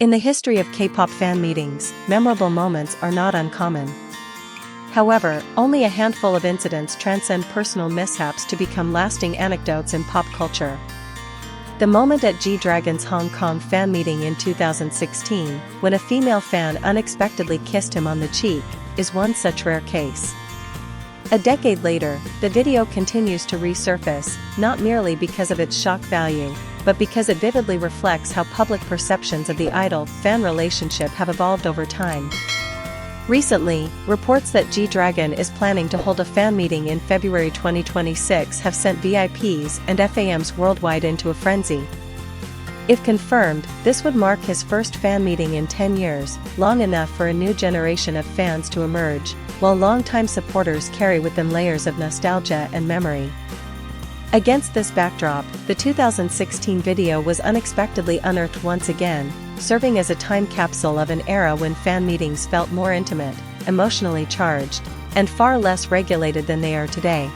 In the history of K-pop fan meetings, memorable moments are not uncommon. However, only a handful of incidents transcend personal mishaps to become lasting anecdotes in pop culture. The moment at G-Dragon's Hong Kong fan meeting in 2016, when a female fan unexpectedly kissed him on the cheek, is one such rare case. A decade later, the video continues to resurface, not merely because of its shock value, but because it vividly reflects how public perceptions of the idol-fan relationship have evolved over time. Recently, reports that G-Dragon is planning to hold a fan meeting in February 2026 have sent VIPs and FAMs worldwide into a frenzy. If confirmed, this would mark his first fan meeting in 10 years, long enough for a new generation of fans to emerge, while longtime supporters carry with them layers of nostalgia and memory. Against this backdrop, the 2016 video was unexpectedly unearthed once again, serving as a time capsule of an era when fan meetings felt more intimate, emotionally charged, and far less regulated than they are today.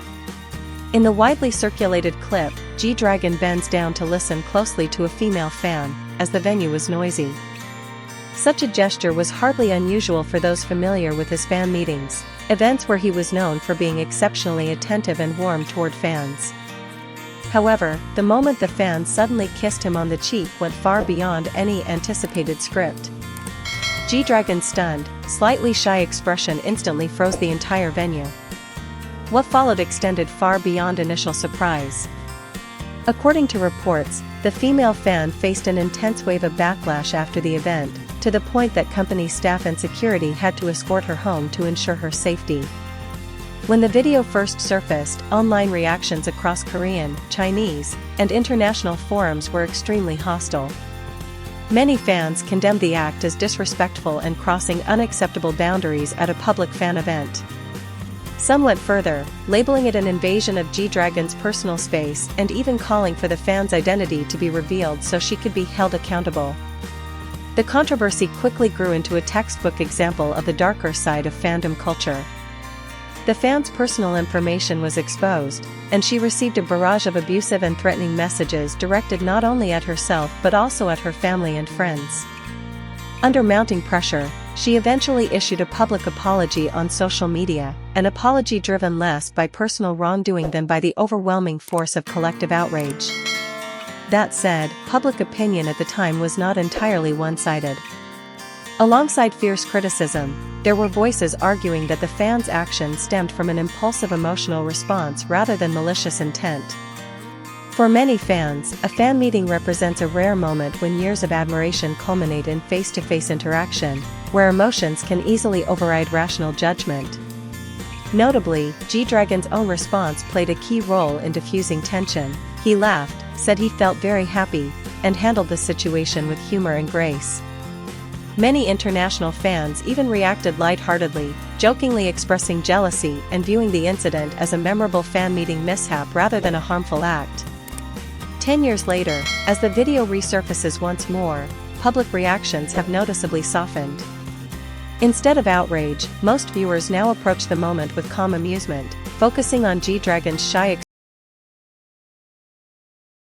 In the widely circulated clip, G-Dragon bends down to listen closely to a female fan, as the venue was noisy. Such a gesture was hardly unusual for those familiar with his fan meetings, events where he was known for being exceptionally attentive and warm toward fans. However, the moment the fan suddenly kissed him on the cheek went far beyond any anticipated script. G-Dragon's stunned, slightly shy expression instantly froze the entire venue. What followed extended far beyond initial surprise. According to reports, the female fan faced an intense wave of backlash after the event, to the point that company staff and security had to escort her home to ensure her safety. When the video first surfaced, online reactions across Korean, Chinese, and international forums were extremely hostile. Many fans condemned the act as disrespectful and crossing unacceptable boundaries at a public fan event. Some went further, labeling it an invasion of G-Dragon's personal space and even calling for the fan's identity to be revealed so she could be held accountable. The controversy quickly grew into a textbook example of the darker side of fandom culture. The fan's personal information was exposed, and she received a barrage of abusive and threatening messages directed not only at herself but also at her family and friends. Under mounting pressure, she eventually issued a public apology on social media, an apology driven less by personal wrongdoing than by the overwhelming force of collective outrage. That said, public opinion at the time was not entirely one-sided. Alongside fierce criticism, there were voices arguing that the fans' action stemmed from an impulsive emotional response rather than malicious intent. For many fans, a fan meeting represents a rare moment when years of admiration culminate in face-to-face interaction, where emotions can easily override rational judgment. Notably, G-Dragon's own response played a key role in diffusing tension. He laughed, said he felt very happy, and handled the situation with humor and grace. Many international fans even reacted lightheartedly, jokingly expressing jealousy and viewing the incident as a memorable fan meeting mishap rather than a harmful act. 10 years later, as the video resurfaces once more, public reactions have noticeably softened. Instead of outrage, most viewers now approach the moment with calm amusement, focusing on G-Dragon's shy